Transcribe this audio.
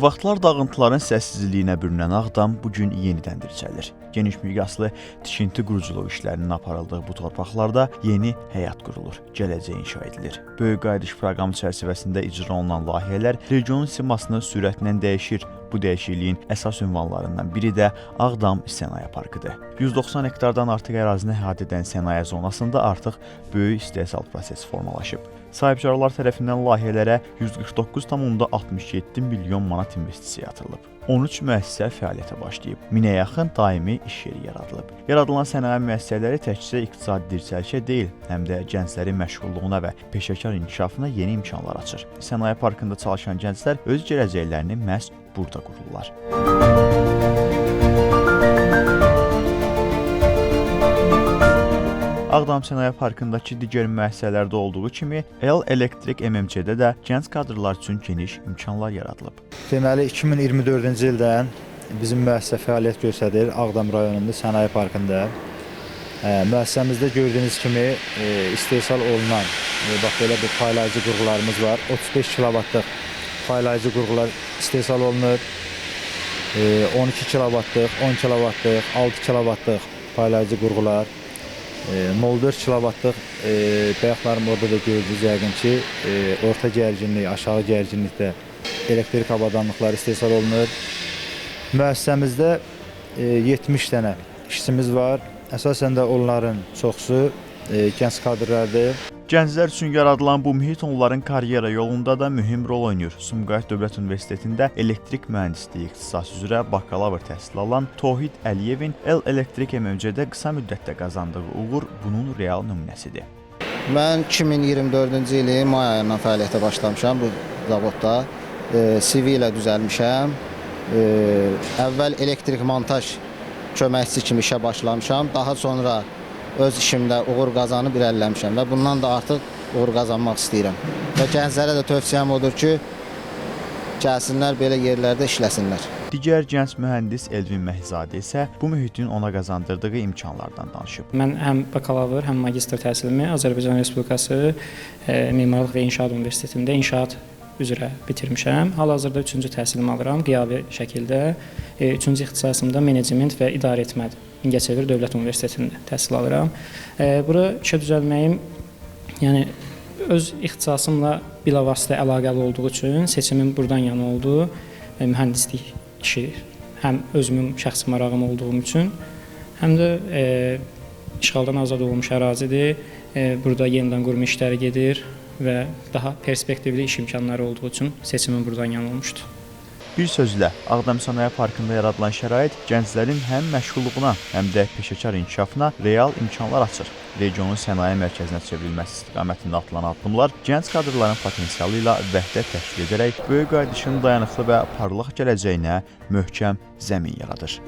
vaxtlar dağıntıların səssizliyinə bürünən Ağdam bugün yenidən dirçəlir. Geniş miqyaslı tikinti quruculuq işlərinin aparıldığı bu torpaqlarda yeni həyat qurulur, gələcək inşa edilir. Böyük qayıdış proqramı çərçivəsində icra olunan layihələr regionun simasını sürətlə dəyişir. Bu dəyişikliyin əsas ünvanlarından biri də Ağdam Sənaye Parkıdır. 190 hektardan artıq ərazini əhatə edən sənaye zonasında artıq böyük istehsal prosesi formalaşıb. Sahibkarlar tərəfindən layihələrə 149,67 milyon manat investisiya yatırılıb. 13 müəssisə fəaliyyətə başlayıb. 1000-ə yaxın daimi iş yeri yaradılıb. Yaradılan sənaye müəssisələri təkcə iqtisadi dirçəlişə deyil, həm də gənclərin məşğulluğuna və peşəkar inkişafına yeni imkanlar açır. Sənaye parkında çalışan gənclər öz gələcəklərini məhz burada qururlar. Ağdam Sənaye Parkındakı digər müəssisələrdə olduğu kimi, El Elektrik MMC-də də gənc kadrlar üçün geniş imkanlar yaradılıb. Deməli, 2024-cü ildən bizim müəssisə fəaliyyət göstərir Ağdam rayonunda Sənaye Parkında. Müəssisəmizdə gördüyünüz kimi istehsal olunan, bax belə bir paylayıcı qurğularımız var. 35 kilovatlıq paylayıcı qurğular istehsal olunur. 12 kilovatlıq, 10 kilovatlıq, 6 kilovatlıq paylayıcı qurğular. 0,4 kilovatlıq bayaqlarım orada da gördünüz yəqin ki, orta gərginlik, aşağı gərginlikdə elektrik avadanlıqları istehsal olunur. Müəssisəmizdə 70 dənə işçimiz var. Əsasən də onların çoxusu gənc kadrlardır. Gənclər üçün yaradılan bu mühit onların karyera yolunda da mühüm rol oynayır. Sumqayıt Dövlət Universitetində elektrik mühəndisliyi ixtisası üzrə bakalavr təhsil alan Tohid Əliyevin El Elektrik MMC-də qısa müddətdə qazandığı uğur bunun real nümunəsidir. Mən 2024-cü ilin may ayından fəaliyyətə başlamışam bu zavodda. CV ilə düzəlmişəm. Əvvəl elektrik montaj köməkçisi kimi işə başlamışam. Daha sonra öz işimdə uğur qazanıb irəliləmişəm və bundan da artıq uğur qazanmaq istəyirəm. Və gənclərə də tövsiyəm odur ki, gəlsinlər belə yerlərdə işləsinlər. Digər gənc mühəndis Elvin Məhzadə isə bu mühitin ona qazandırdığı imkanlardan danışıb. Mən həm bakalavr, həm magistr təhsilimi Azərbaycan Respublikası Memarlıq və İnşaat Universitetində inşaat üzrə bitirmişəm. Hal-hazırda 3-cü təhsilimi alıram qiyabi şəkildə. 3-cü ixtisasımda menecment və idarəetmə Mingəçevir Dövlət Universitetində təhsil alıram. Bura işə düzəlməyim, yəni öz ixtisasımla bilavasitə əlaqəli olduğu üçün seçimim buradan yana oldu. Mühəndislik işi həm özümün şəxsi marağım olduğum üçün, həm də işğaldan azad olunmuş ərazidir. Burada yenidən qurma işləri gedir və daha perspektivli iş imkanları olduğu üçün seçimim buradan yana olmuşdu. Bir sözlə, Ağdam Sənaye Parkında yaradılan şərait gənclərin həm məşğulluğuna, həm də peşəkar inkişafına real imkanlar açır. Regionun sənaye mərkəzinə çevrilməsi istiqamətində atılan addımlar gənc kadrların potensialı ilə vəhdət təşkil edərək böyük qayıdışın dayanıqlı və parlaq gələcəyinə möhkəm zəmin yaradır.